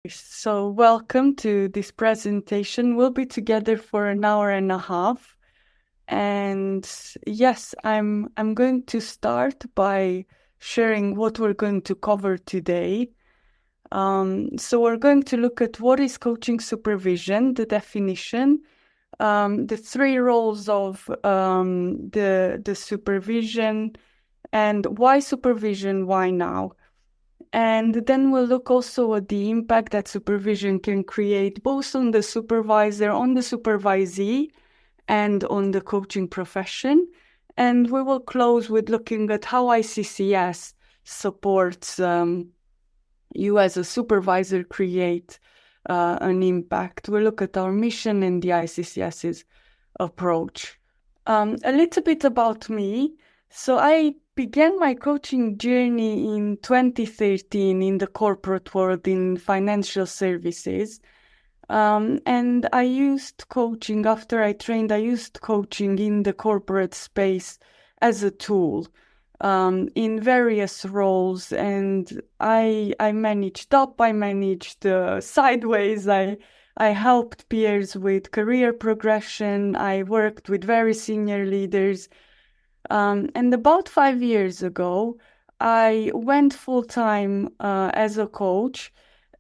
So welcome to this presentation. We'll be together for an hour and a half. And yes, I'm going to start by sharing what we're going to cover today. So we're going to look at what is coaching supervision, the definition, the three roles of the supervision, and why supervision, why now. And then we'll look also at the impact that supervision can create both on the supervisor, on the supervisee, and on the coaching profession. And we will close with looking at how ICCS supports you as a supervisor create an impact. We'll look at our mission and the ICCS's approach. A little bit about me. So I began my coaching journey in 2013 in the corporate world in financial services. And I used coaching after I trained. I used coaching in the corporate space as a tool in various roles. And I managed up, I managed sideways. I helped peers with career progression. I worked with very senior leaders. And about 5 years ago, I went full-time as a coach.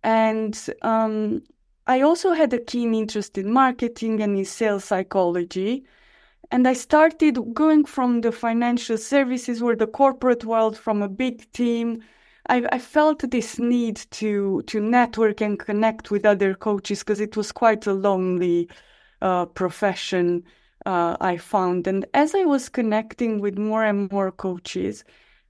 And I also had a keen interest in marketing and in sales psychology. And I started going from the financial services or the corporate world from a big team. I felt this need to network and connect with other coaches because it was quite a lonely profession I found. And as I was connecting with more and more coaches,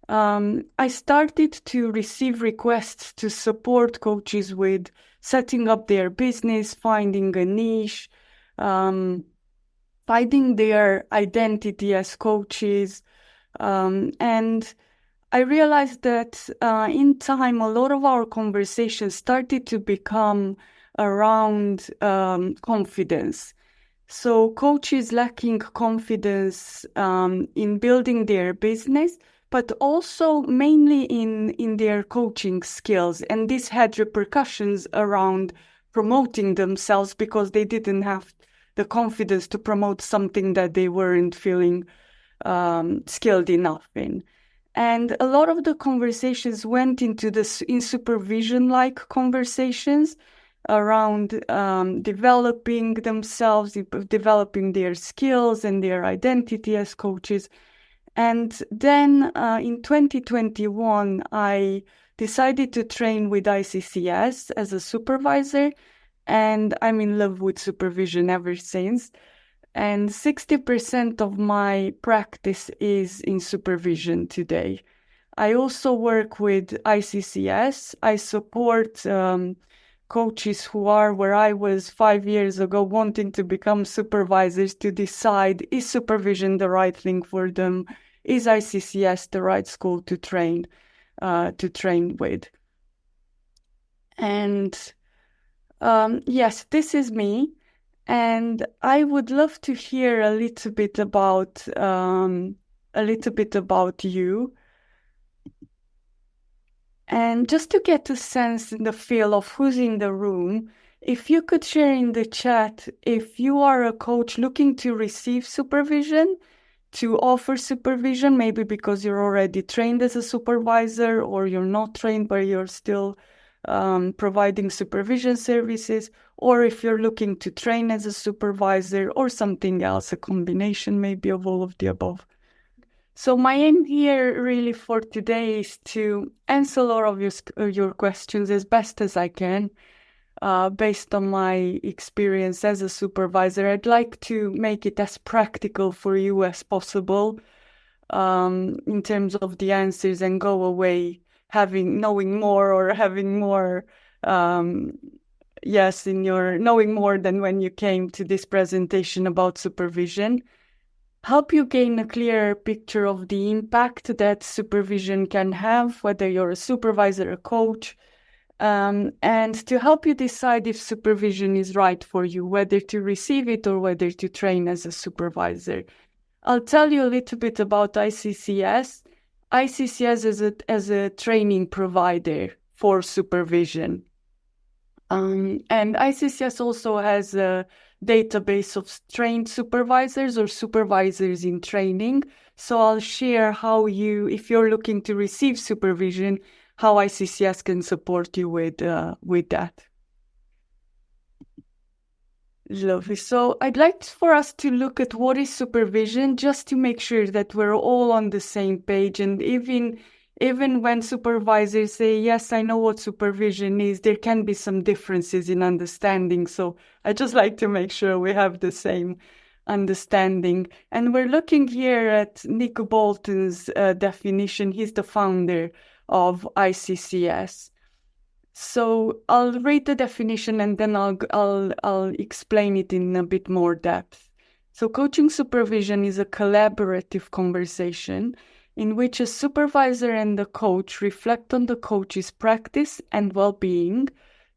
I started to receive requests to support coaches with setting up their business, finding a niche, finding their identity as coaches. And I realized that in time, a lot of our conversations started to become around confidence. So coaches lacking confidence in building their business, but also mainly in their coaching skills. And this had repercussions around promoting themselves because they didn't have the confidence to promote something that they weren't feeling skilled enough in. And a lot of the conversations went into this in supervision-like conversations around developing themselves, developing their skills and their identity as coaches. And then in 2021, I decided to train with ICCS as a supervisor, and I'm in love with supervision ever since. And 60% of my practice is in supervision today. I also work with ICCS. I support coaches who are where I was 5 years ago, wanting to become supervisors to decide, is supervision the right thing for them? Is ICCS the right school to train with? And yes, this is me. And I would love to hear a little bit about you. And just to get a sense in the feel of who's in the room, if you could share in the chat if you are a coach looking to receive supervision, to offer supervision, maybe because you're already trained as a supervisor or you're not trained but you're still providing supervision services, or if you're looking to train as a supervisor or something else, a combination maybe of all of the above. So my aim here really for today is to answer a lot of your questions as best as I can, based on my experience as a supervisor. I'd like to make it as practical for you as possible in terms of the answers, and go away knowing more, or having more, knowing more than when you came to this presentation about supervision. Help you gain a clearer picture of the impact that supervision can have, whether you're a supervisor, a coach, and to help you decide if supervision is right for you, whether to receive it or whether to train as a supervisor. I'll tell you a little bit about ICCS. ICCS is a training provider for supervision. And ICCS also has a database of trained supervisors or supervisors in training. So I'll share how if you're looking to receive supervision, how ICCS can support you with that. Lovely. So I'd like for us to look at what is supervision, just to make sure that we're all on the same page. And even when supervisors say, yes, I know what supervision is, there can be some differences in understanding. So I just like to make sure we have the same understanding. And we're looking here at Nick Bolton's definition. He's the founder of ICCS. So I'll read the definition and then I'll explain it in a bit more depth. So coaching supervision is a collaborative conversation in which a supervisor and the coach reflect on the coach's practice and well-being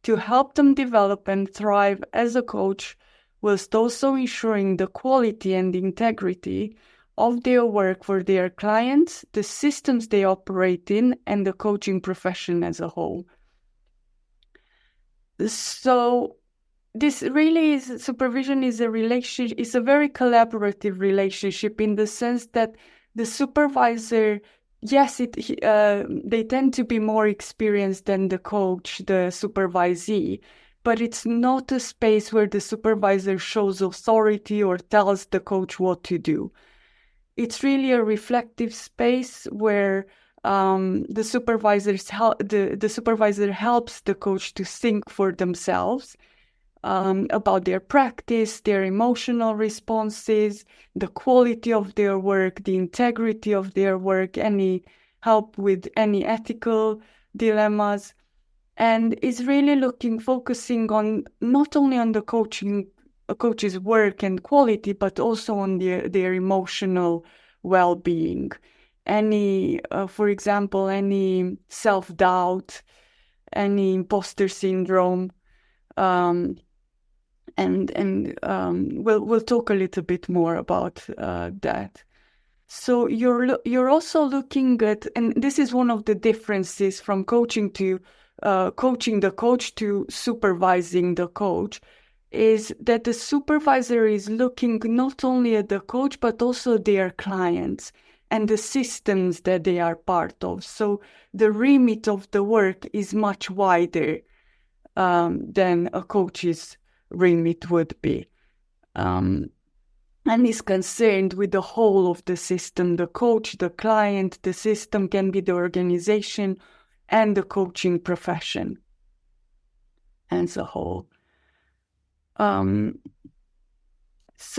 to help them develop and thrive as a coach, whilst also ensuring the quality and integrity of their work for their clients, the systems they operate in, and the coaching profession as a whole. So this really is, supervision is a relationship, it's a very collaborative relationship in the sense that the supervisor, yes, they tend to be more experienced than the coach, the supervisee, but it's not a space where the supervisor shows authority or tells the coach what to do. It's really a reflective space where the supervisor helps the coach to think for themselves about their practice, their emotional responses, the quality of their work, the integrity of their work, any help with any ethical dilemmas, and is really focusing on not only on the coach's work and quality, but also on their emotional well-being. For example, any self-doubt, any imposter syndrome, and we'll talk a little bit more about that. So you're also looking at, and this is one of the differences from coaching the coach to supervising the coach, is that the supervisor is looking not only at the coach, but also their clients and the systems that they are part of. So the remit of the work is much wider than a coach's remit would be. And is concerned with the whole of the system. The coach, the client, the system can be the organization and the coaching profession as a whole. So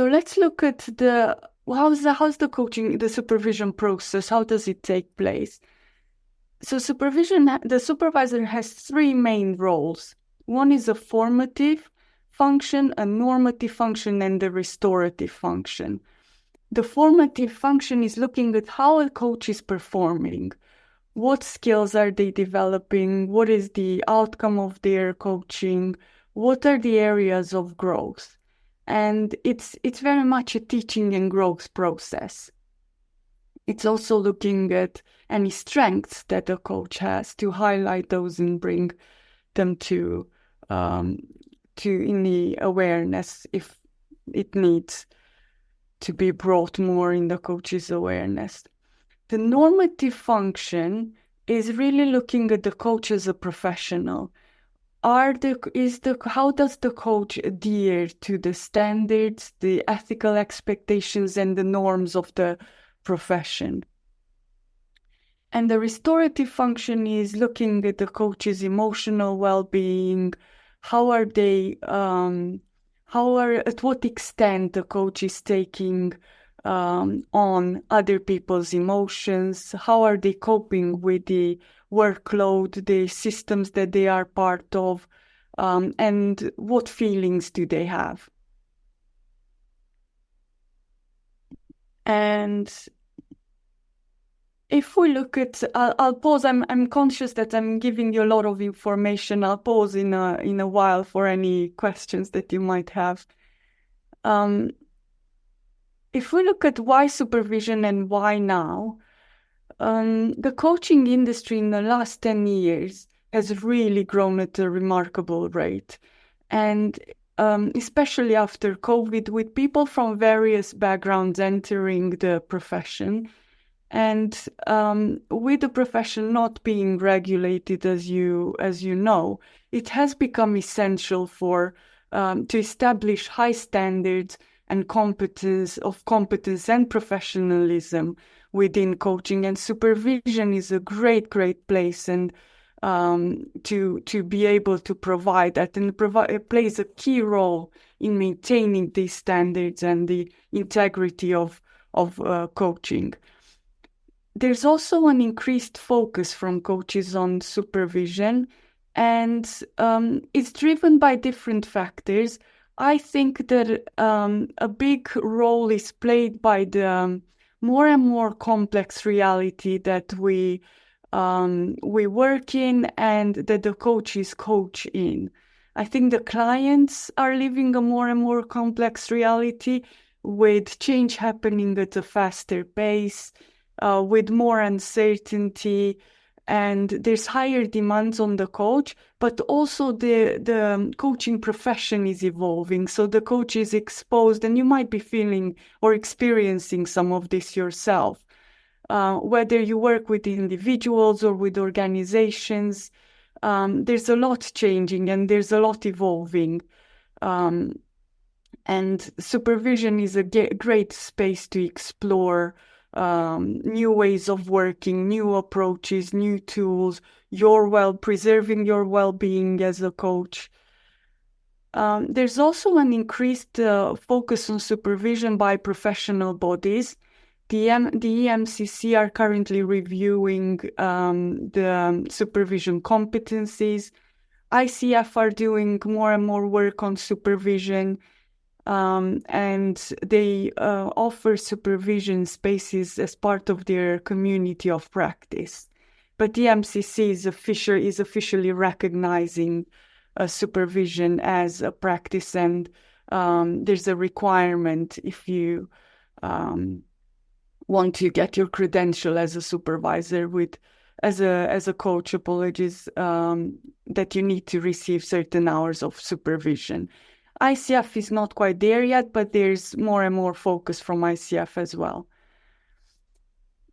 let's look at how's the coaching, the supervision process, how does it take place? So the supervisor has three main roles. One is a formative function, a normative function, and a restorative function. The formative function is looking at how a coach is performing. What skills are they developing? What is the outcome of their coaching? What are the areas of growth? And it's very much a teaching and growth process. It's also looking at any strengths that a coach has to highlight those and bring them to in the awareness if it needs to be brought more in the coach's awareness. The normative function is really looking at the coach as a professional. How does the coach adhere to the standards, the ethical expectations, and the norms of the profession? And the restorative function is looking at the coach's emotional well-being. At what extent the coach is taking on other people's emotions? How are they coping with the workload, the systems that they are part of, and what feelings do they have? And if we look at, I'll pause. I'm conscious that I'm giving you a lot of information. I'll pause in a while for any questions that you might have. If we look at why supervision and why now, the coaching industry in the last 10 years has really grown at a remarkable rate. And especially after COVID, with people from various backgrounds entering the profession, and with the profession not being regulated, as you know, it has become essential for to establish high standards and competence and professionalism within coaching. And supervision is a great place, and to be able to provide that, and it plays a key role in maintaining these standards and the integrity of coaching. There's also an increased focus from coaches on supervision, and it's driven by different factors. I think that a big role is played by the more and more complex reality that we work in and that the coaches coach in. I think the clients are living a more and more complex reality, with change happening at a faster pace, with more uncertainty, and there's higher demands on the coach, but also the coaching profession is evolving. So the coach is exposed, and you might be feeling or experiencing some of this yourself. Whether you work with individuals or with organizations, there's a lot changing and there's a lot evolving. And supervision is a great space to explore new ways of working, new approaches, new tools, preserving your well-being as a coach. There's also an increased focus on supervision by professional bodies. The EMCC are currently reviewing the supervision competencies. ICF are doing more and more work on supervision. And they offer supervision spaces as part of their community of practice. But the MCC is officially recognizing supervision as a practice, and there's a requirement if you want to get your credential as a supervisor as a coach, that you need to receive certain hours of supervision. ICF is not quite there yet, but there's more and more focus from ICF as well.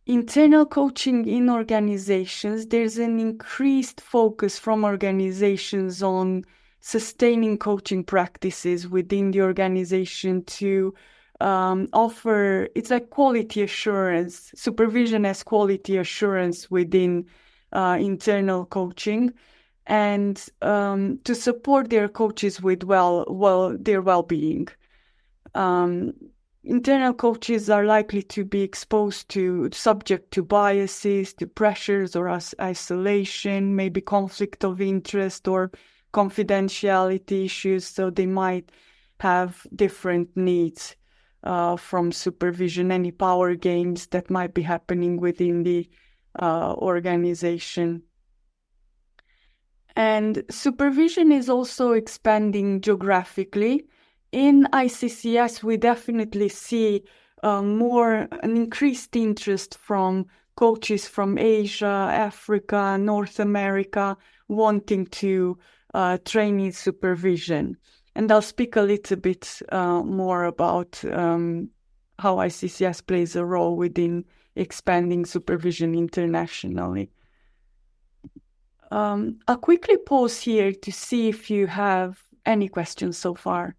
Internal coaching in organizations, there's an increased focus from organizations on sustaining coaching practices within the organization to offer, it's like quality assurance, supervision as quality assurance within internal coaching, and to support their coaches with their well-being. Internal coaches are likely to be subject to biases, to pressures or isolation, maybe conflict of interest or confidentiality issues, so they might have different needs from supervision, any power games that might be happening within the organization. And supervision is also expanding geographically. In ICCS, we definitely see an increased interest from coaches from Asia, Africa, North America, wanting to train in supervision. And I'll speak a little bit more about how ICCS plays a role within expanding supervision internationally. I'll quickly pause here to see if you have any questions so far.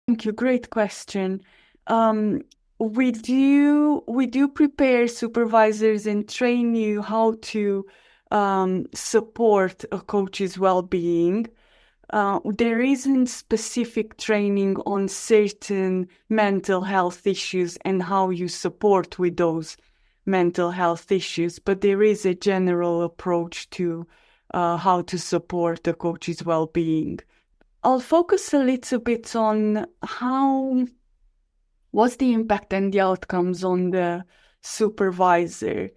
Thank you. Great question. We do prepare supervisors and train you how to support a coach's well-being. There isn't specific training on certain mental health issues and how you support with those mental health issues, but there is a general approach to how to support a coach's well-being. I'll focus a little bit on what's the impact and the outcomes on the supervisor.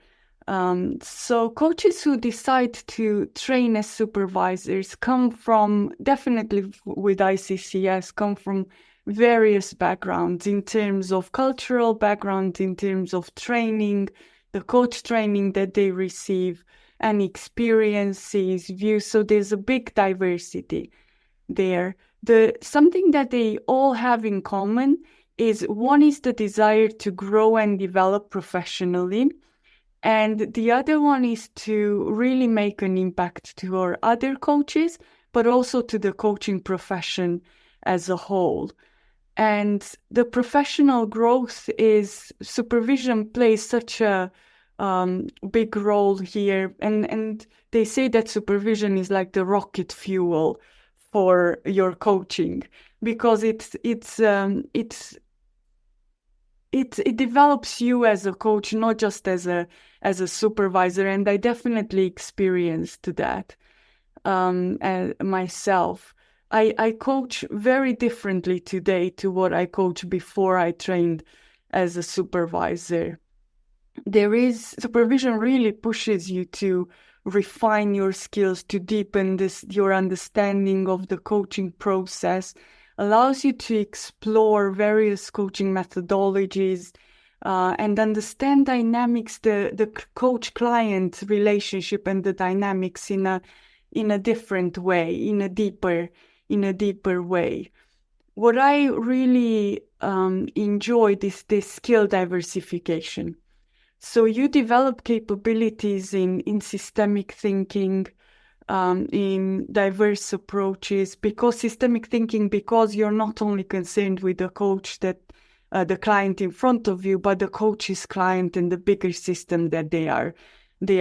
So coaches who decide to train as supervisors come from, definitely with ICCS, come from various backgrounds in terms of cultural background, in terms of training, the coach training that they receive, and experiences, views. So there's a big diversity there. Something that they all have in common is, one is the desire to grow and develop professionally. And the other one is to really make an impact to our other coaches, but also to the coaching profession as a whole. And the professional growth is, supervision plays such a big role here. And they say that supervision is like the rocket fuel for your coaching, because it develops you as a coach, not just as a supervisor. And I definitely experienced that myself. I coach very differently today to what I coached before I trained as a supervisor. Supervision really pushes you to refine your skills, to deepen your understanding of the coaching process, allows you to explore various coaching methodologies, and understand dynamics, the coach-client relationship and the dynamics in a different way, in a deeper way. What I really enjoyed is this skill diversification. So you develop capabilities in systemic thinking, in diverse approaches, because you're not only concerned with the coach the client in front of you, but the coach's client and the bigger system that they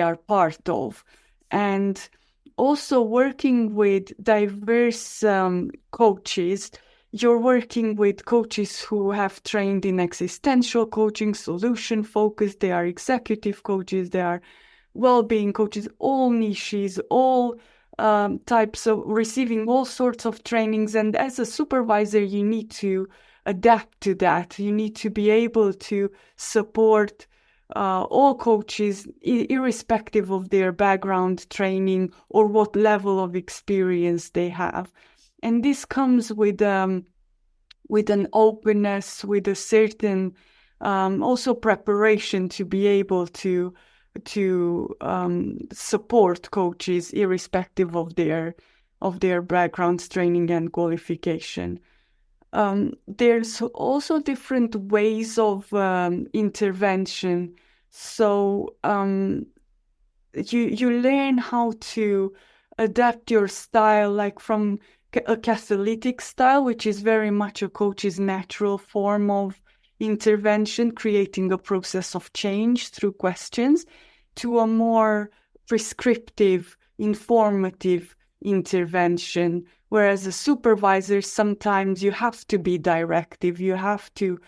are part of. And also working with diverse coaches, you're working with coaches who have trained in existential coaching, solution focused, they are executive coaches, they are well-being coaches, all niches, all types of receiving all sorts of trainings. And as a supervisor, you need to adapt to that. You need to be able to support all coaches, irrespective of their background, training, or what level of experience they have. And this comes with an openness, with a certain also preparation to be able to support coaches irrespective of their backgrounds, training, and qualification. There's also different ways of intervention. So you learn how to adapt your style, like from a catalytic style, which is very much a coach's natural form of intervention, creating a process of change through questions, to a more prescriptive, informative intervention. Whereas a supervisor, sometimes you have to be directive, you have to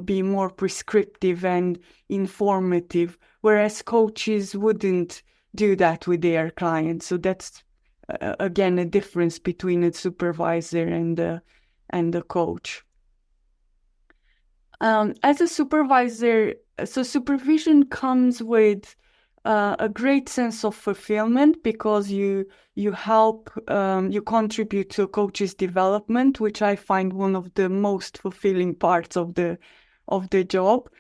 be more prescriptive and informative, whereas coaches wouldn't do that with their clients. So that's again a difference between a supervisor and a coach. As a supervisor, so supervision comes with a great sense of fulfillment, because you help, you contribute to a coach's development, which I find one of the most fulfilling parts of the job.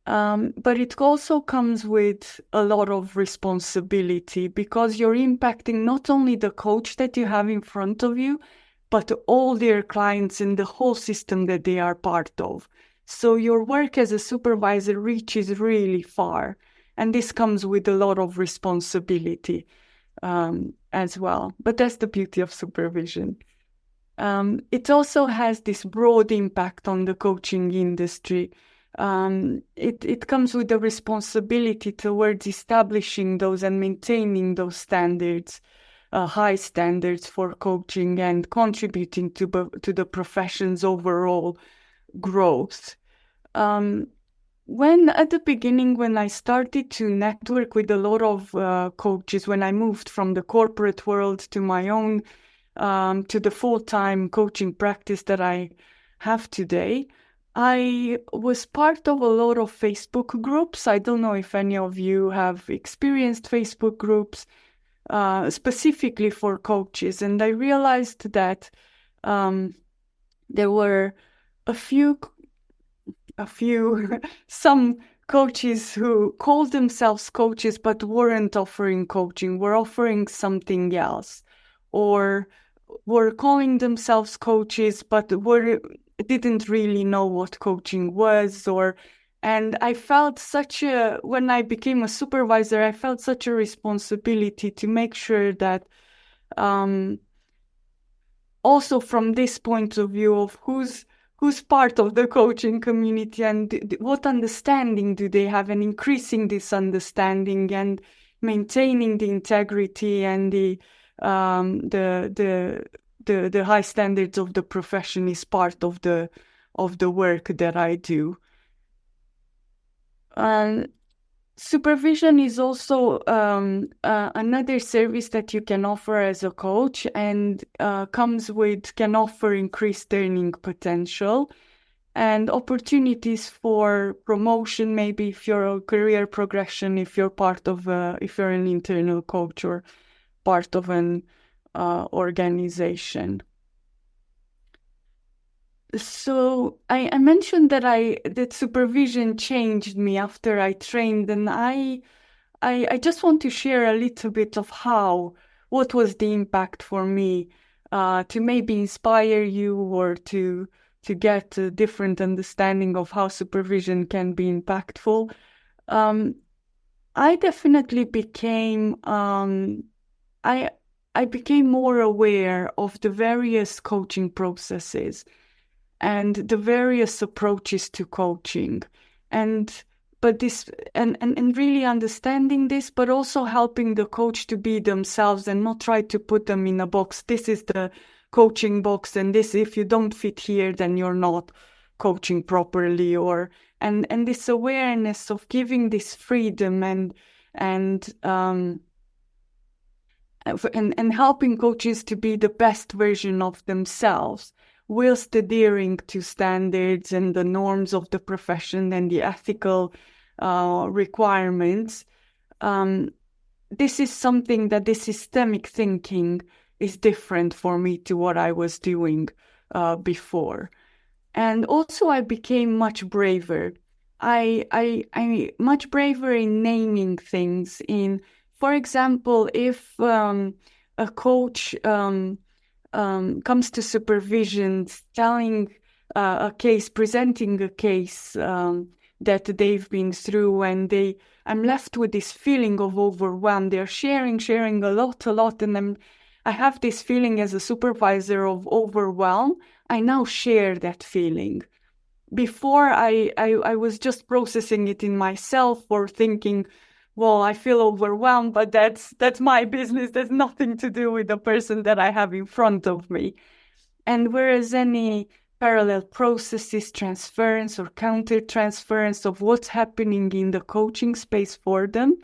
But it also comes with a lot of responsibility, because you're impacting not only the coach that you have in front of you, but all their clients and the whole system that they are part of. So your work as a supervisor reaches really far. And this comes with a lot of responsibility as well. But that's the beauty of supervision. It also has this broad impact on the coaching industry. It comes with the responsibility towards establishing those and maintaining those standards, high standards for coaching, and contributing to the profession's overall growth. When at the beginning, when I started to network with a lot of coaches, when I moved from the corporate world to my own, to the full-time coaching practice that I have today, I was part of a lot of Facebook groups. I don't know if any of you have experienced Facebook groups, specifically for coaches. And I realized that there were a few some coaches who called themselves coaches but weren't offering coaching, were offering something else, or were calling themselves coaches but didn't really know what coaching was. And I felt when I became a supervisor, I felt such a responsibility to make sure that also from this point of view of who's part of the coaching community and what understanding do they have, and increasing this understanding and maintaining the integrity and the high standards of the profession is part of the work that I do. And supervision is also another service that you can offer as a coach, and can offer increased earning potential and opportunities for promotion, maybe if you're a career progression, if you're if you're an internal coach or part of an organization. So I mentioned that supervision changed me after I trained, and I just want to share a little bit of what was the impact for me, to maybe inspire you or to get a different understanding of how supervision can be impactful. I definitely became I became more aware of the various coaching processes and the various approaches to coaching, and really understanding this, but also helping the coach to be themselves and not try to put them in a box. This is the coaching box, and if you don't fit here, then you're not coaching properly. And this awareness of giving this freedom and helping coaches to be the best version of themselves, whilst adhering to standards and the norms of the profession and the ethical requirements. This is something that this systemic thinking is different for me to what I was doing before. And also I became much braver. I much braver in naming things. For example, if a coach comes to supervision telling presenting a case that they've been through, and I'm left with this feeling of overwhelm. They're sharing a lot, and I have this feeling as a supervisor of overwhelm. I now share that feeling. Before I was just processing it in myself, or thinking, well, I feel overwhelmed, but that's my business. There's nothing to do with the person that I have in front of me. And whereas any parallel processes, transference or counter-transference of what's happening in the coaching space for them,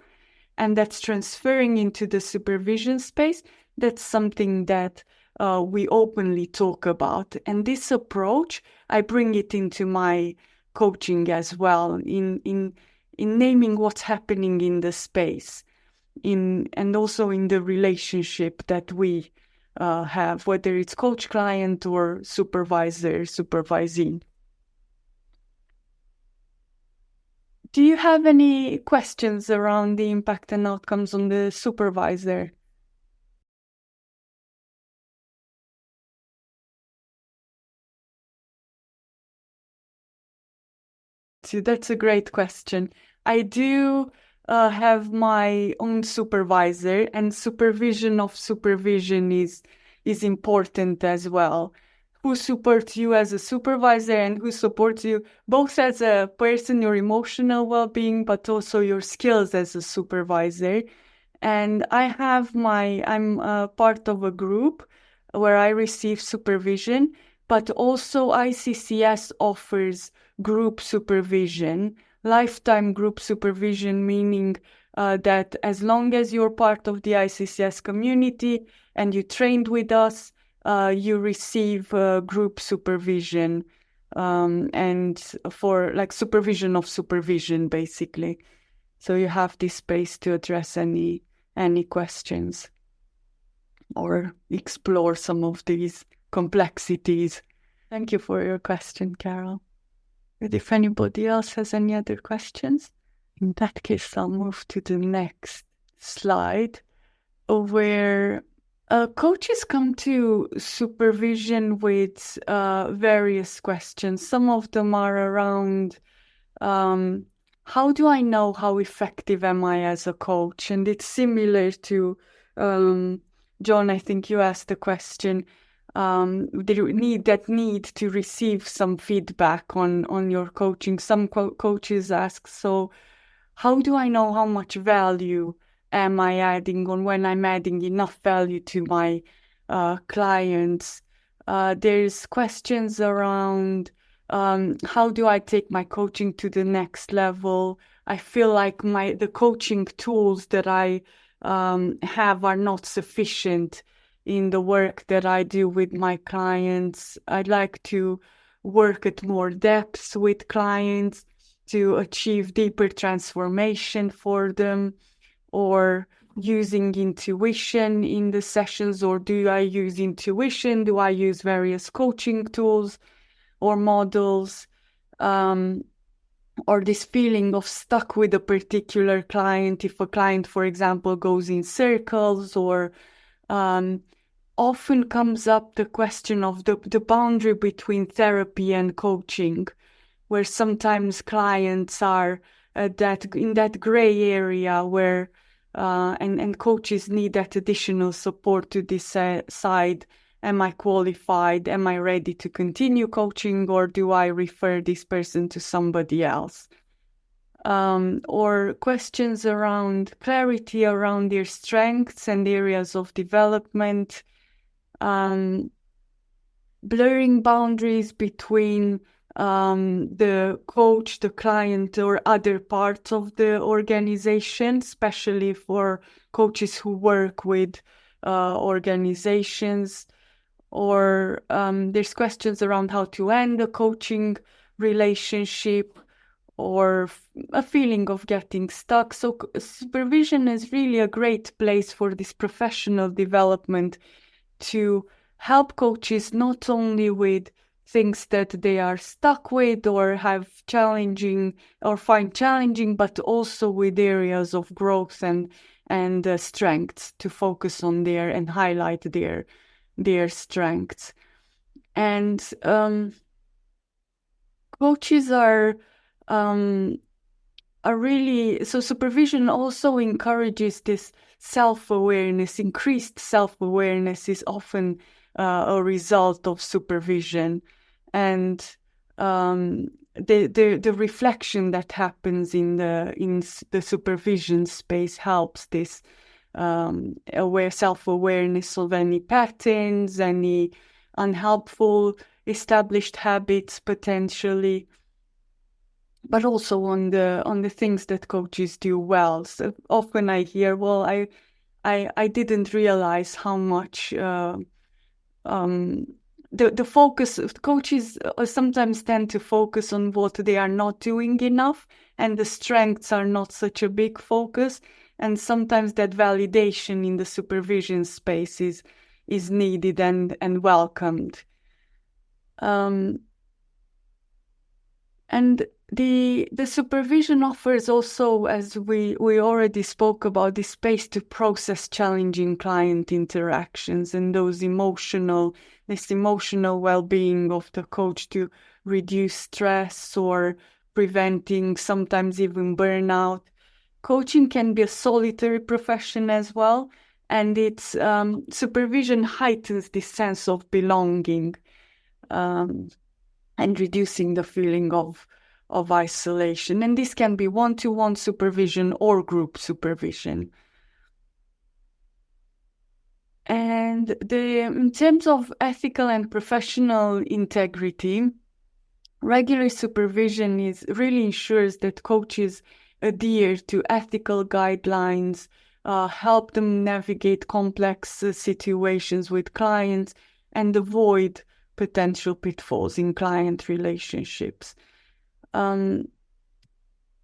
and that's transferring into the supervision space, that's something that we openly talk about. And this approach, I bring it into my coaching as well, in naming what's happening in the space, and also in the relationship that we have, whether it's coach-client or supervisor-supervisee. Do you have any questions around the impact and outcomes on the supervisor? That's a great question. I do have my own supervisor, and supervision of supervision is important as well. Who supports you as a supervisor and who supports you both as a person, your emotional well-being, but also your skills as a supervisor. And I'm part of a group where I receive supervision, but also ICCS offers group supervision, lifetime group supervision, meaning that as long as you're part of the ICCS community and you trained with us, you receive group supervision and for like supervision of supervision, basically. So you have this space to address any questions or explore some of these complexities. Thank you for your question, Carol. And if anybody else has any other questions, in that case, I'll move to the next slide, where coaches come to supervision with various questions. Some of them are around how do I know how effective am I as a coach? And it's similar to John, I think you asked the question, the need to receive some feedback on your coaching. Some coaches ask, so how do I know how much value am I adding, or when I'm adding enough value to my clients? There's questions around how do I take my coaching to the next level? I feel like the coaching tools that I have are not sufficient in the work that I do with my clients. I'd like to work at more depth with clients to achieve deeper transformation for them, or using intuition in the sessions, or do I use intuition? Do I use various coaching tools or models? Or this feeling of stuck with a particular client, if a client, for example, goes in circles, or often comes up the question of the boundary between therapy and coaching, where sometimes clients are in that gray area where and coaches need that additional support to decide, am I qualified? Am I ready to continue coaching, or do I refer this person to somebody else? Or questions around clarity around their strengths and areas of development, blurring boundaries between the coach, the client, or other parts of the organization, especially for coaches who work with organizations. Or there's questions around how to end a coaching relationship, or a feeling of getting stuck. So supervision is really a great place for this professional development, to help coaches not only with things that they are stuck with or have challenging or find challenging, but also with areas of growth and strengths, to focus on there and highlight their strengths. And coaches are really, so supervision also encourages this self-awareness. Increased self-awareness is often a result of supervision, and the reflection that happens in the supervision space helps this self-awareness of any patterns, any unhelpful established habits potentially, but also on the things that coaches do well. So often I hear, well, I didn't realize how much the focus of coaches sometimes tend to focus on what they are not doing enough, and the strengths are not such a big focus. And sometimes that validation in the supervision space is needed and welcomed. And the supervision offers also, as we already spoke about, the space to process challenging client interactions and this emotional well-being of the coach, to reduce stress or preventing sometimes even burnout. Coaching can be a solitary profession as well, and its supervision heightens this sense of belonging, and reducing the feeling of isolation. And this can be one-to-one supervision or group supervision. And in terms of ethical and professional integrity, regular supervision really ensures that coaches adhere to ethical guidelines, help them navigate complex situations with clients, and avoid potential pitfalls in client relationships.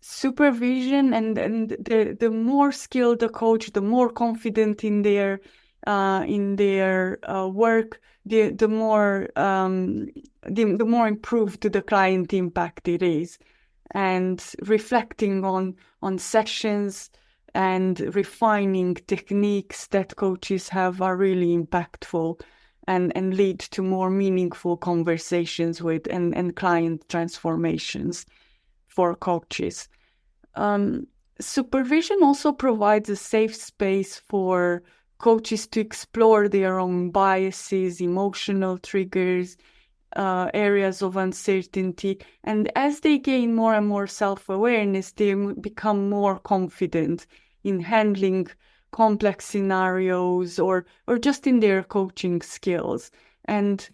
Supervision and the more skilled the coach, the more confident in their work, the more improved the client impact it is. And reflecting on sessions and refining techniques that coaches have are really impactful and lead to more meaningful conversations with and client transformations for coaches. Supervision also provides a safe space for coaches to explore their own biases, emotional triggers, areas of uncertainty. And as they gain more and more self-awareness, they become more confident in handling complex scenarios or just in their coaching skills. And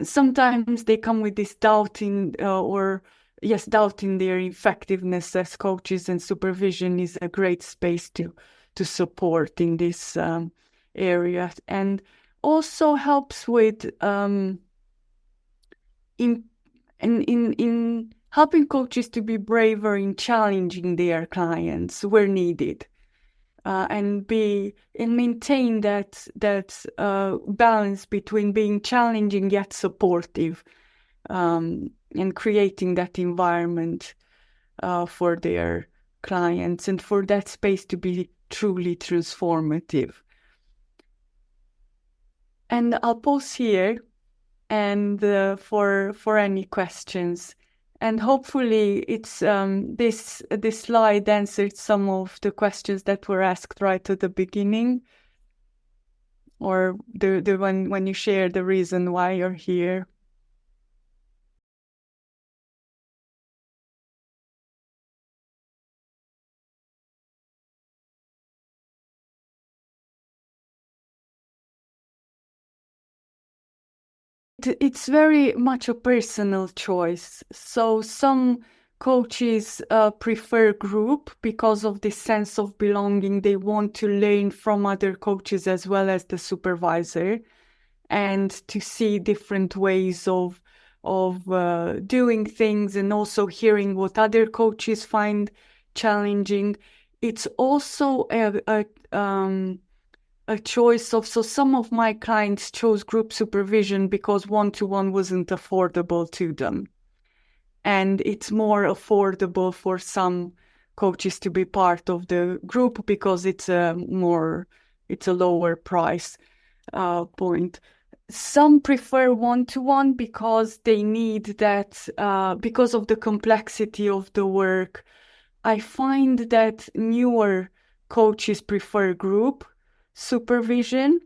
sometimes they come with this doubting doubting their effectiveness as coaches, and supervision is a great space to support in this area, and also helps with in helping coaches to be braver in challenging their clients where needed, and maintain that balance between being challenging yet supportive, and creating that environment for their clients and for that space to be truly transformative. And I'll pause here and for any questions. And hopefully it's this slide answered some of the questions that were asked right at the beginning, or the when you share the reason why you're here. It's very much a personal choice. So some coaches prefer group because of this sense of belonging. They want to learn from other coaches as well as the supervisor, and to see different ways of doing things, and also hearing what other coaches find challenging. It's also a choice of, so some of my clients chose group supervision because one-to-one wasn't affordable to them. And it's more affordable for some coaches to be part of the group because it's a lower price point. Some prefer one-to-one because they need that, because of the complexity of the work. I find that newer coaches prefer group supervision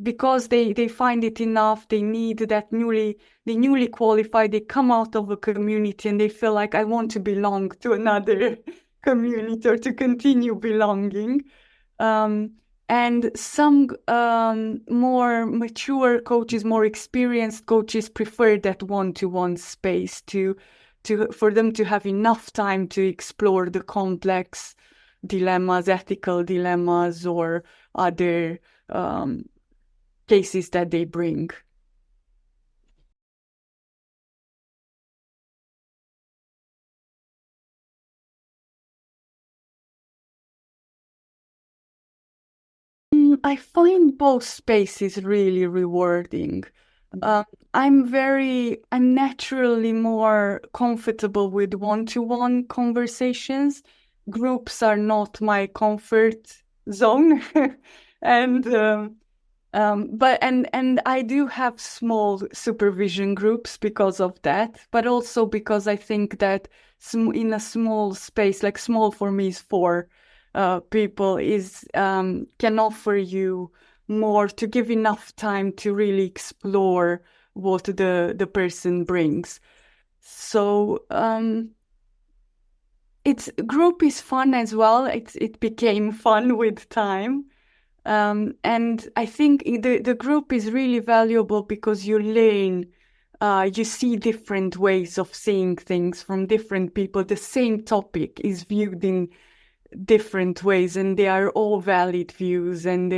because they find it enough. They need that newly qualified. They come out of a community and they feel like, I want to belong to another community or to continue belonging. And some more mature coaches, more experienced coaches prefer that one-to-one space for them to have enough time to explore the complex dilemmas, ethical dilemmas, or other cases that they bring. I find both spaces really rewarding. I'm naturally more comfortable with one-to-one conversations. Groups are not my comfort zone. And I do have small supervision groups because of that, but also because I think that in a small space, like small for me is 4 people, can offer you more, to give enough time to really explore what the person brings. So group is fun as well. It became fun with time. And I think the group is really valuable because you learn, you see different ways of seeing things from different people. The same topic is viewed in different ways, and they are all valid views, and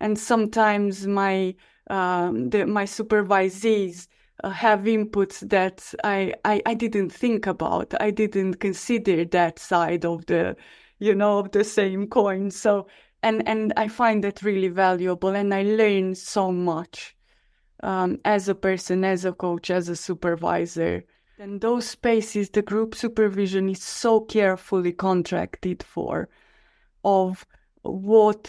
and sometimes my supervisees have inputs that I didn't think about. I didn't consider that side of the, of the same coin. So, and I find that really valuable, and I learn so much as a person, as a coach, as a supervisor. And those spaces, the group supervision is so carefully contracted for, of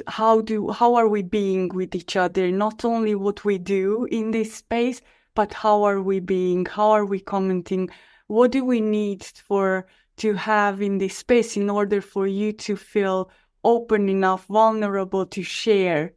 how are we being with each other, not only what we do in this space, but how are we being, how are we commenting, what do we need to have in this space in order for you to feel open enough, vulnerable to share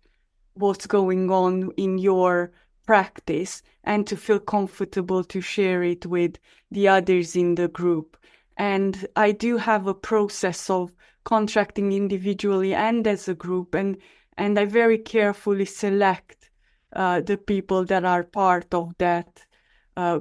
what's going on in your practice and to feel comfortable to share it with the others in the group. And I do have a process of contracting individually and as a group, and I very carefully select the people that are part of that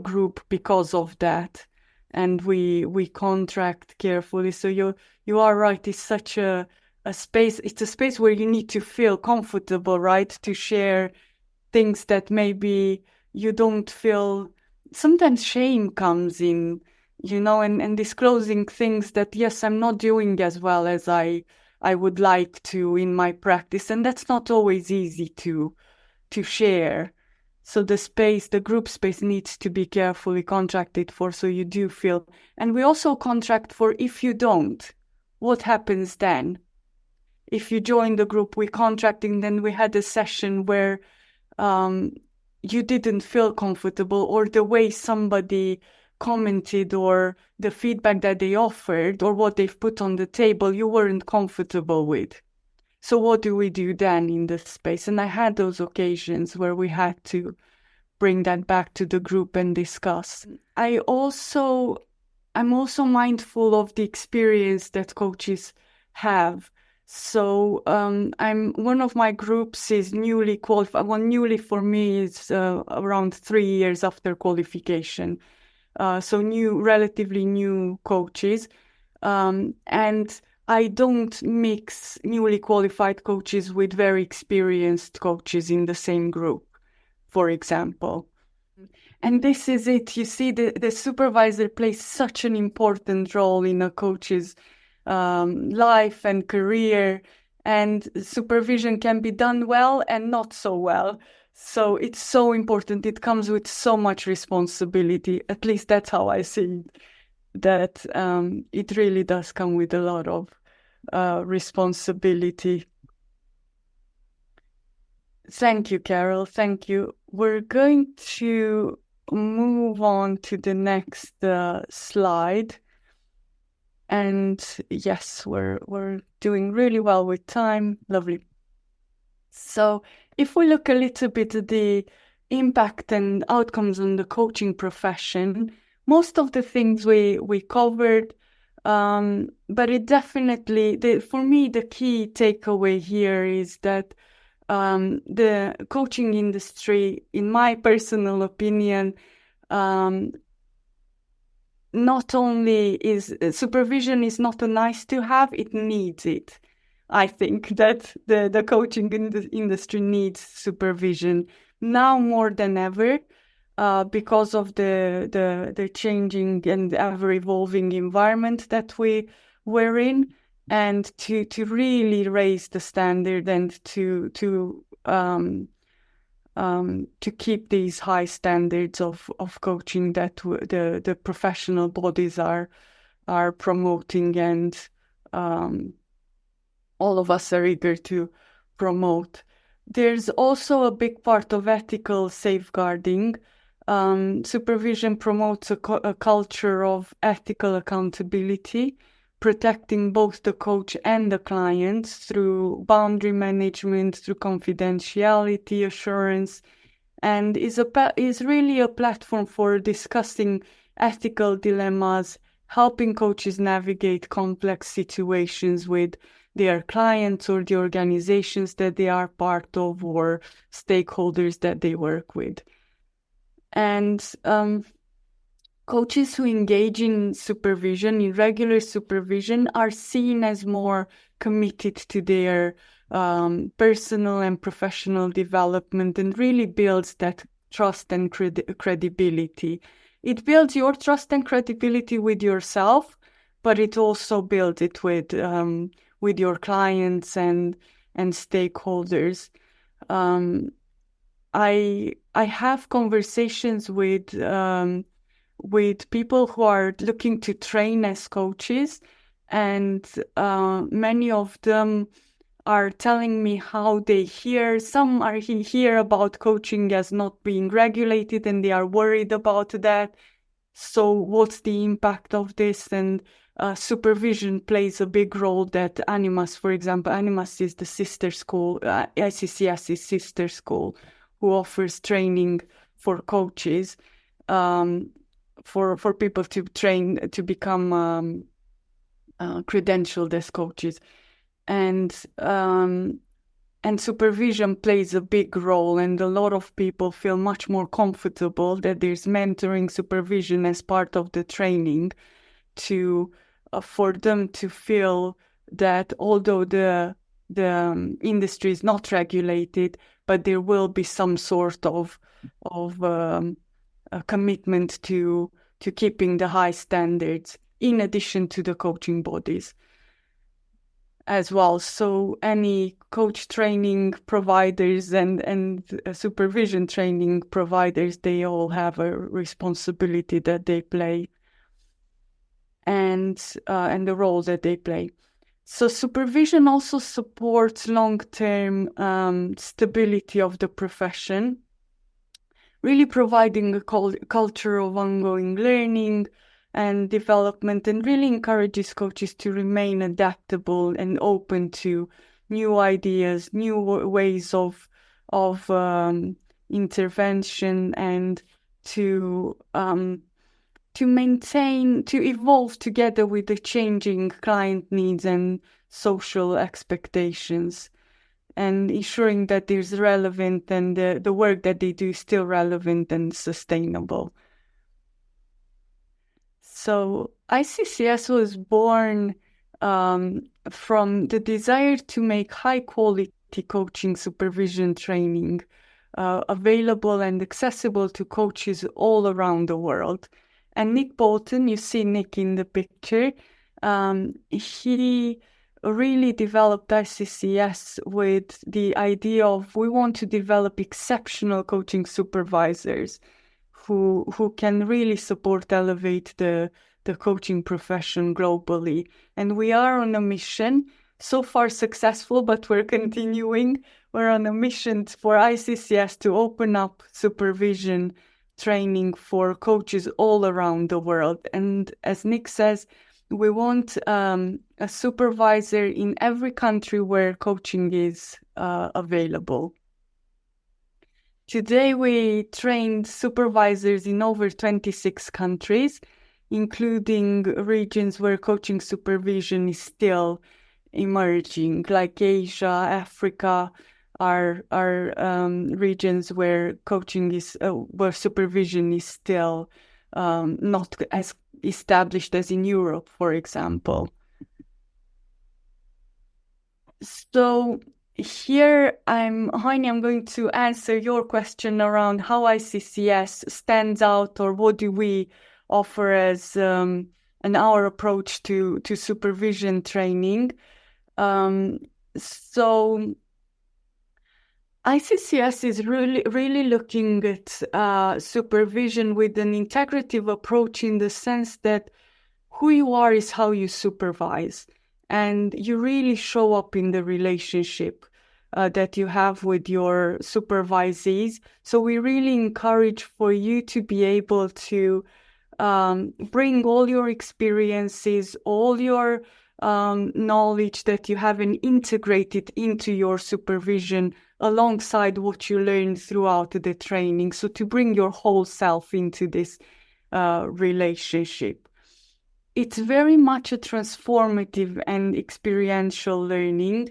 group because of that. And we contract carefully. So you are right, it's such a space, it's a space where you need to feel comfortable, right? To share things that maybe you don't feel. Sometimes shame comes in, and disclosing things that, yes, I'm not doing as well as I would like to in my practice. And that's not always easy to share. So the group space needs to be carefully contracted for, so you do feel. And we also contract for if you don't, what happens then? If you join the group, we contracting, then we had a session where you didn't feel comfortable, or the way somebody commented, or the feedback that they offered, or what they've put on the table, you weren't comfortable with. So what do we do then in this space? And I had those occasions where we had to bring that back to the group and discuss. I'm also mindful of the experience that coaches have. So one of my groups is newly qualified. Well, newly for me is around 3 years after qualification. So relatively new coaches. And I don't mix newly qualified coaches with very experienced coaches in the same group, for example. And this is it. You see, the supervisor plays such an important role in a coach's life and career, and supervision can be done well and not so well. So it's so important. It comes with so much responsibility. At least that's how I see it, that it really does come with a lot of responsibility. Thank you, Carol. Thank you. We're going to move on to the next slide. And yes, we're doing really well with time. Lovely. So if we look a little bit at the impact and outcomes on the coaching profession, most of the things we covered, but it definitely, for me, the key takeaway here is that the coaching industry, in my personal opinion, not only is supervision is not a nice to have, it needs it. I think that the coaching industry needs supervision now more than ever, because of the changing and ever evolving environment that we're in, and to really raise the standard and to keep these high standards of coaching that the professional bodies are promoting, and all of us are eager to promote. There's also a big part of ethical safeguarding. Supervision promotes a culture of ethical accountability, protecting both the coach and the client through boundary management, through confidentiality assurance, and is really a platform for discussing ethical dilemmas, helping coaches navigate complex situations with their clients or the organizations that they are part of or stakeholders that they work with. And Coaches who engage in supervision, in regular supervision, are seen as more committed to their personal and professional development, and really builds that trust and credibility. It builds your trust and credibility with yourself, but it also builds it with your clients and stakeholders. I have conversations with people who are looking to train as coaches, and many of them are telling me how they hear. Some are hear about coaching as not being regulated, and they are worried about that. So what's the impact of this? And supervision plays a big role. That Animas, for example, Animas is the sister school, ICCS is sister school, who offers training for coaches, for people to train to become credentialed as coaches, and supervision plays a big role, and a lot of people feel much more comfortable that there's mentoring supervision as part of the training, to for them to feel that although the industry is not regulated, but there will be some sort of a commitment to keeping the high standards, in addition to the coaching bodies as well. So any coach training providers and supervision training providers, they all have a responsibility that they play, and the role that they play. So supervision also supports long-term stability of the profession, really providing a culture of ongoing learning and development, and really encourages coaches to remain adaptable and open to new ideas, new ways of intervention, and to evolve together with the changing client needs and social expectations, and ensuring that there's relevant and the work that they do is still relevant and sustainable. So ICCS was born from the desire to make high quality coaching supervision training available and accessible to coaches all around the world. And Nick Bolton, you see Nick in the picture, he really developed ICCS with the idea of, we want to develop exceptional coaching supervisors who can really support, elevate the coaching profession globally. And we are on a mission, so far successful, but we're continuing. We're on a mission for ICCS to open up supervision training for coaches all around the world. And as Nick says, we want a supervisor in every country where coaching is available. Today, we train supervisors in over 26 countries, including regions where coaching supervision is still emerging, like Asia, Africa, are regions where coaching is, where supervision is still not as established as in Europe, for example. So here, Heini, I'm going to answer your question around how ICCS stands out, or what do we offer as our approach to supervision training. So ICCS is really looking at supervision with an integrative approach, in the sense that who you are is how you supervise, and you really show up in the relationship that you have with your supervisees. So we really encourage for you to be able to bring all your experiences, all your knowledge that you have, and integrate it into your supervision alongside what you learn throughout the training. So to bring your whole self into this relationship. It's very much a transformative and experiential learning.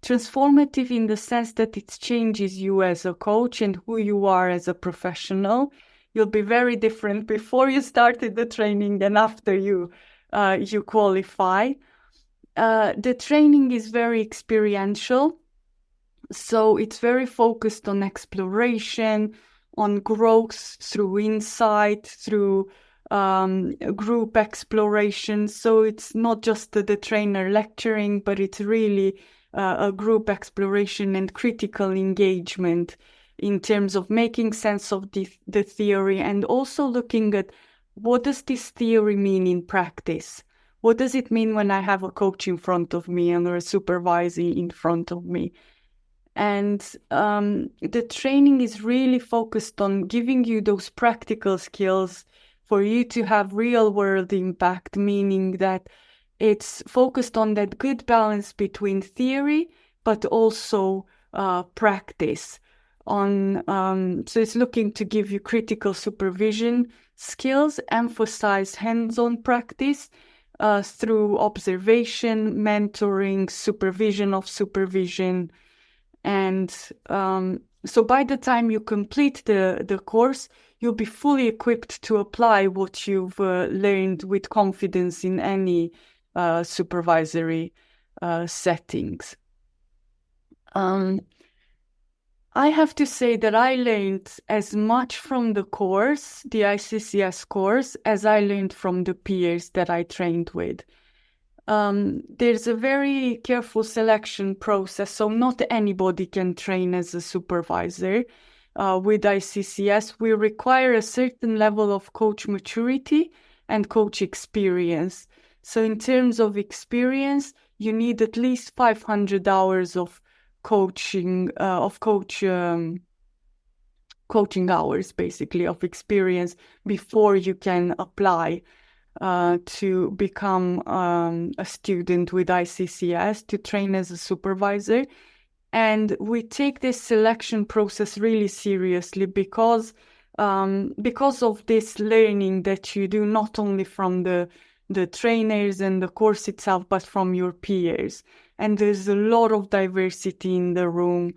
Transformative in the sense that it changes you as a coach and who you are as a professional. You'll be very different before you started the training and after you qualify. The training is very experiential, so it's very focused on exploration, on growth through insight, through group exploration. So it's not just the trainer lecturing, but it's really a group exploration and critical engagement in terms of making sense of the theory, and also looking at what does this theory mean in practice? What does it mean when I have a coach in front of me and a supervisor in front of me? And the training is really focused on giving you those practical skills for you to have real world impact, meaning that it's focused on that good balance between theory, but also practice. So it's looking to give you critical supervision skills, emphasize hands-on practice through observation, mentoring, supervision of supervision. And so by the time you complete the course, you'll be fully equipped to apply what you've learned with confidence in any supervisory settings. I have to say that I learned as much from the course, the ICCS course, as I learned from the peers that I trained with. There's a very careful selection process, so not anybody can train as a supervisor. With ICCS, we require a certain level of coach maturity and coach experience. So in terms of experience, you need at least 500 hours of coaching hours, basically, of experience before you can apply to become a student with ICCS, to train as a supervisor. And we take this selection process really seriously because of this learning that you do not only from the trainers and the course itself, but from your peers. And there's a lot of diversity in the room.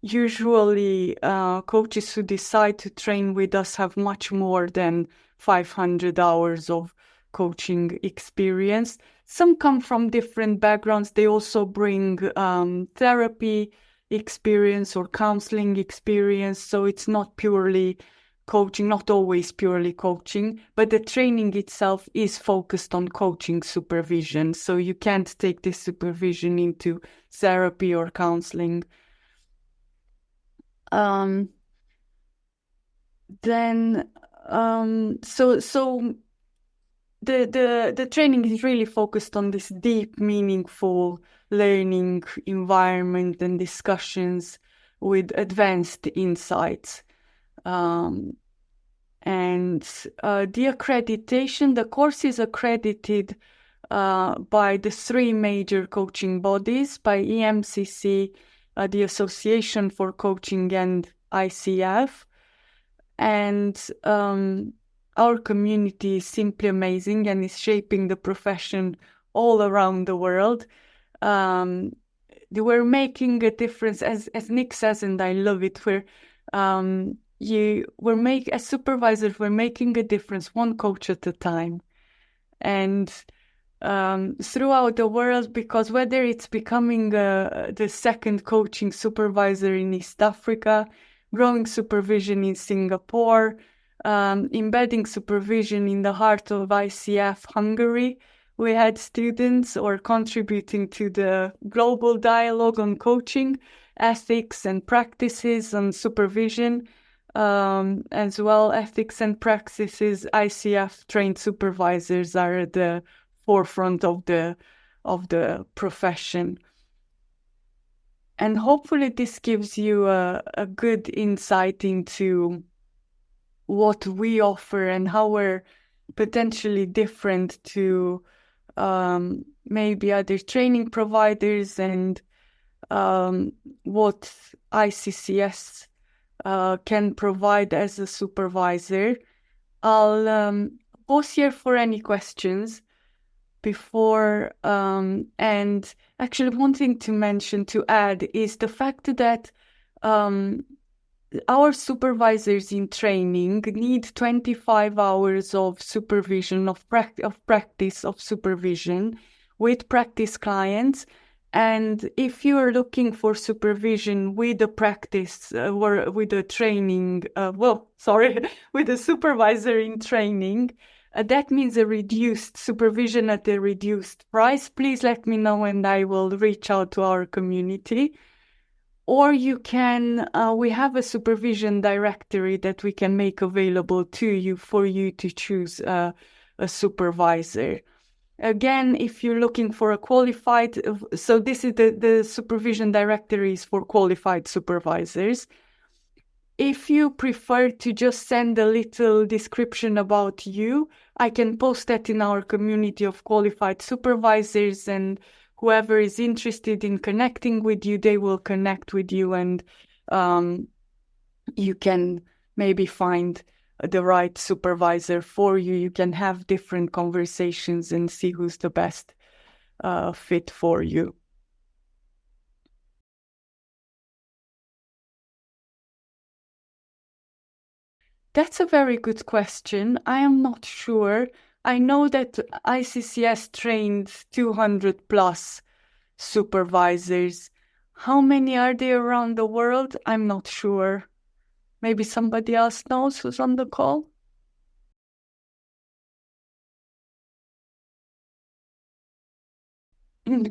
Usually, coaches who decide to train with us have much more than 500 hours of coaching experience. Some come from different backgrounds. They also bring therapy experience or counseling experience. So it's not purely coaching, not always purely coaching, but the training itself is focused on coaching supervision. So you can't take this supervision into therapy or counseling. So the training is really focused on this deep, meaningful learning environment and discussions with advanced insights. And the accreditation, the course is accredited by the three major coaching bodies, by EMCC, the Association for Coaching, and ICF. And our community is simply amazing and is shaping the profession all around the world. We're making a difference, as Nick says, and I love it. As supervisors, we're making a difference one coach at a time. And throughout the world, because whether it's becoming the second coaching supervisor in East Africa, growing supervision in Singapore, embedding supervision in the heart of ICF Hungary, we had students, or contributing to the global dialogue on coaching, ethics and practices on supervision, as well ethics and practices. ICF trained supervisors are at the forefront of the profession. And hopefully this gives you a good insight into what we offer and how we're potentially different to maybe other training providers, and what ICCS can provide as a supervisor. I'll pause here for any questions before, and actually one thing to mention, to add, is the fact that our supervisors in training need 25 hours of supervision, of practice of supervision with practice clients. And if you are looking for supervision with a practice or with a training, with a supervisor in training, that means a reduced supervision at a reduced price. Please let me know and I will reach out to our community. Or you can, we have a supervision directory that we can make available to you for you to choose a supervisor. Again, if you're looking for a qualified, so this is the supervision directories for qualified supervisors. If you prefer to just send a little description about you, I can post that in our community of qualified supervisors, and whoever is interested in connecting with you, they will connect with you, and you can maybe find the right supervisor for you. You can have different conversations and see who's the best fit for you. That's a very good question. I am not sure. I know that ICCS trained 200 plus supervisors. How many are there around the world? I'm not sure. Maybe somebody else knows who's on the call?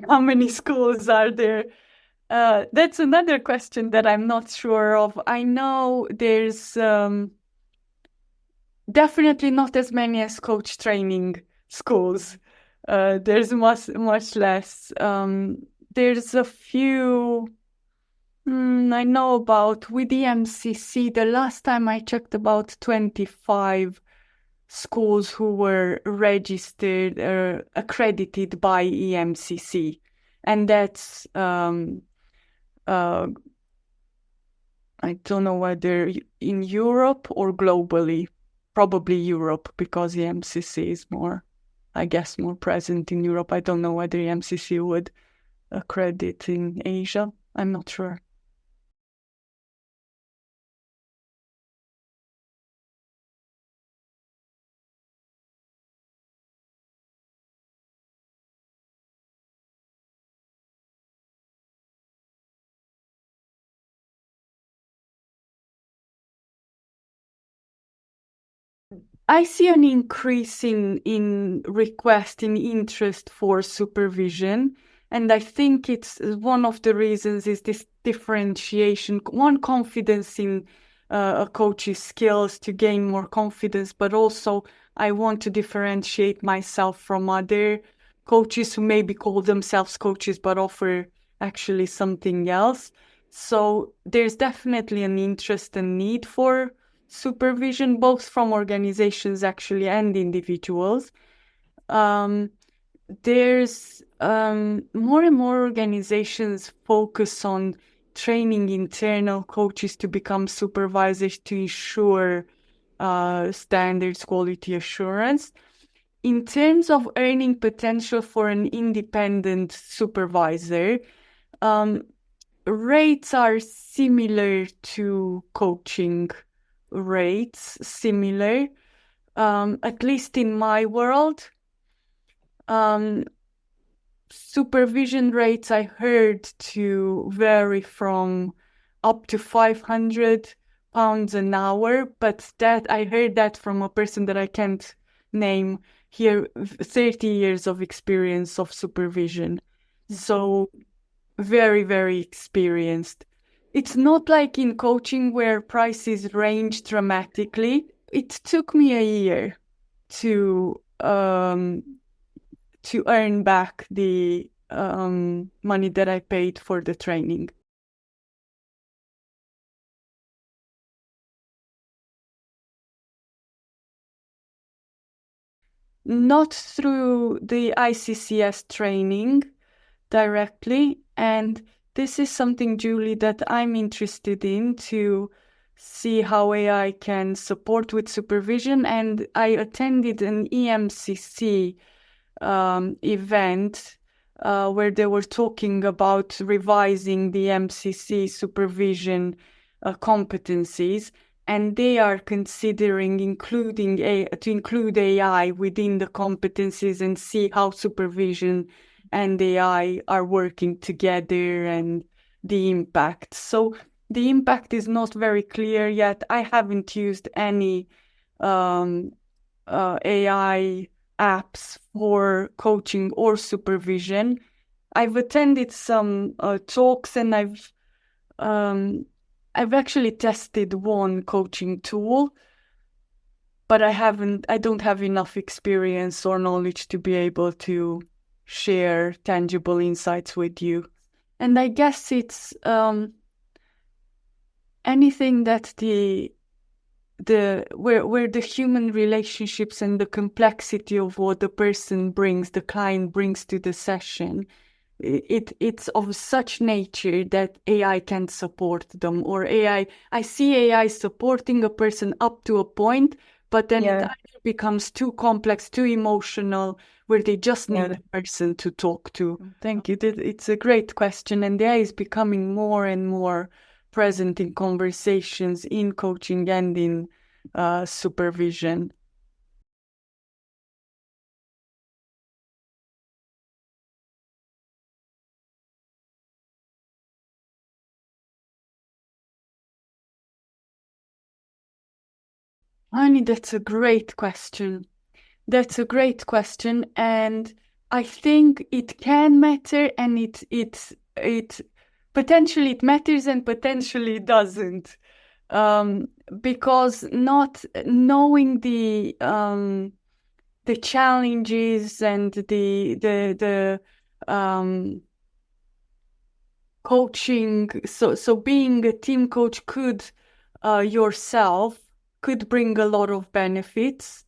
How many schools are there? That's another question that I'm not sure of. I know there's definitely not as many as coach training schools. There's much less. There's a few. I know about with the MCC. The last time I checked, about 25 schools who were registered or accredited by EMCC, and that's I don't know whether in Europe or globally. Probably Europe, because the MCC is more, I guess, more present in Europe. I don't know whether the MCC would accredit in Asia. I'm not sure. I see an increase in request, in interest for supervision. And I think it's one of the reasons is this differentiation, one, confidence in a coach's skills to gain more confidence, but also I want to differentiate myself from other coaches who maybe call themselves coaches but offer actually something else. So there's definitely an interest and need for supervision, both from organizations actually and individuals. There's more and more organizations focus on training internal coaches to become supervisors to ensure standards, quality assurance. In terms of earning potential for an independent supervisor, rates are similar to coaching rates, similar, at least in my world. Supervision rates I heard to vary from up to £500 an hour, but that I heard that from a person that I can't name here, 30 years of experience of supervision. So very, very experienced. It's not like in coaching where prices range dramatically. It took me a year to earn back the money that I paid for the training. Not through the ICCS training directly, and this is something, Julie, that I'm interested in to see how AI can support with supervision. And I attended an EMCC event where they were talking about revising the MCC supervision competencies, and they are considering to include AI within the competencies and see how supervision and AI are working together and the impact. So the impact is not very clear yet. I haven't used any AI apps for coaching or supervision. I've attended some talks, and I've actually tested one coaching tool, but I don't have enough experience or knowledge to be able to share tangible insights with you. And I guess it's anything that where the human relationships and the complexity of what the client brings to the session, it's of such nature that AI can support them, or I see AI supporting a person up to a point, but then it either becomes too complex, too emotional, where they just need a person to talk to. Thank you. It's a great question, and AI is becoming more and more present in conversations, in coaching, and in supervision. Honey, that's a great question. And I think it can matter, and it potentially it matters and potentially it doesn't. Because not knowing the challenges and the coaching, so being a team coach yourself could bring a lot of benefits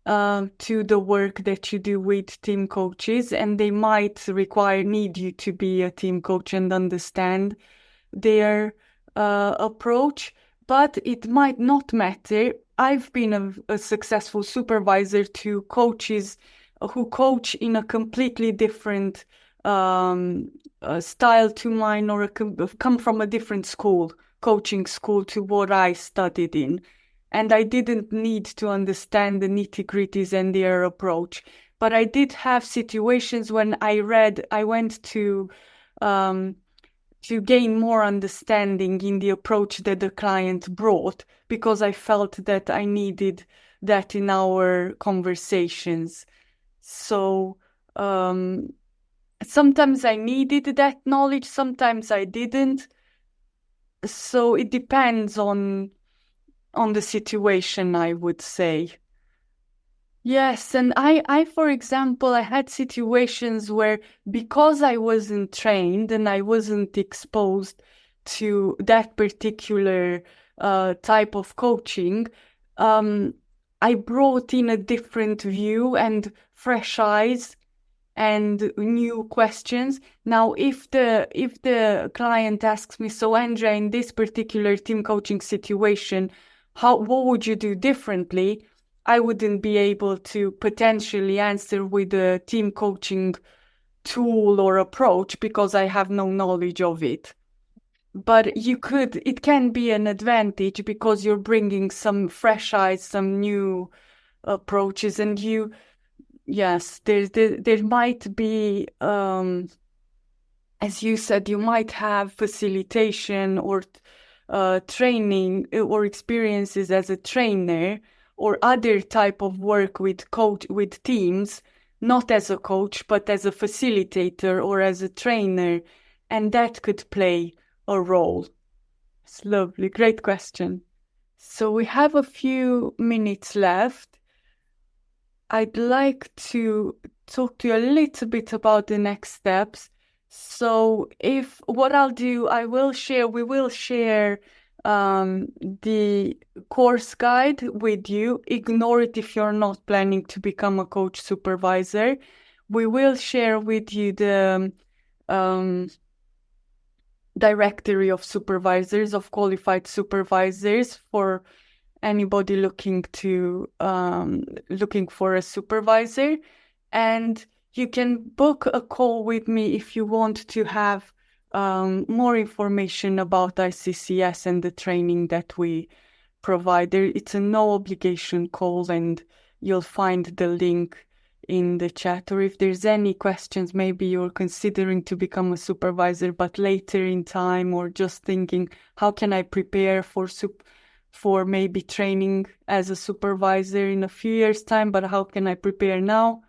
to the work that you do with team coaches, and they might need you to be a team coach and understand their approach, but it might not matter. I've been a successful supervisor to coaches who coach in a completely different style to mine, or come from a different coaching school to what I studied in. And I didn't need to understand the nitty-gritties and their approach. But I did have situations when I went to gain more understanding in the approach that the client brought, because I felt that I needed that in our conversations. So sometimes I needed that knowledge, sometimes I didn't. So it depends on the situation, I would say. Yes, and for example, I had situations where, because I wasn't trained and I wasn't exposed to that particular type of coaching, I brought in a different view and fresh eyes and new questions. Now, if the client asks me, so Andrea, in this particular team coaching situation, what would you do differently? I wouldn't be able to potentially answer with a team coaching tool or approach, because I have no knowledge of it. But it can be an advantage, because you're bringing some fresh eyes, some new approaches, and yes, there might be, as you said, you might have facilitation or training or experiences as a trainer, or other type of work with teams, not as a coach, but as a facilitator or as a trainer, and that could play a role. It's lovely, great question. So we have a few minutes left. I'd like to talk to you a little bit about the next steps. So what I'll do, we will share the course guide with you. Ignore it if you're not planning to become a coach supervisor. We will share with you the directory of supervisors, of qualified supervisors, for anybody looking for a supervisor. And you can book a call with me if you want to have more information about ICCS and the training that we provide. It's a no obligation call, and you'll find the link in the chat. Or if there's any questions, maybe you're considering to become a supervisor, but later in time, or just thinking, how can I prepare for maybe training as a supervisor in a few years' time, but how can I prepare now?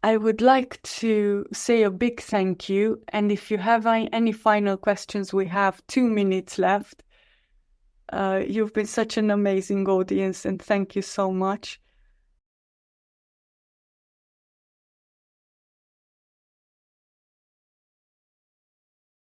I would like to say a big thank you. And if you have any final questions, we have 2 minutes left. You've been such an amazing audience, and thank you so much.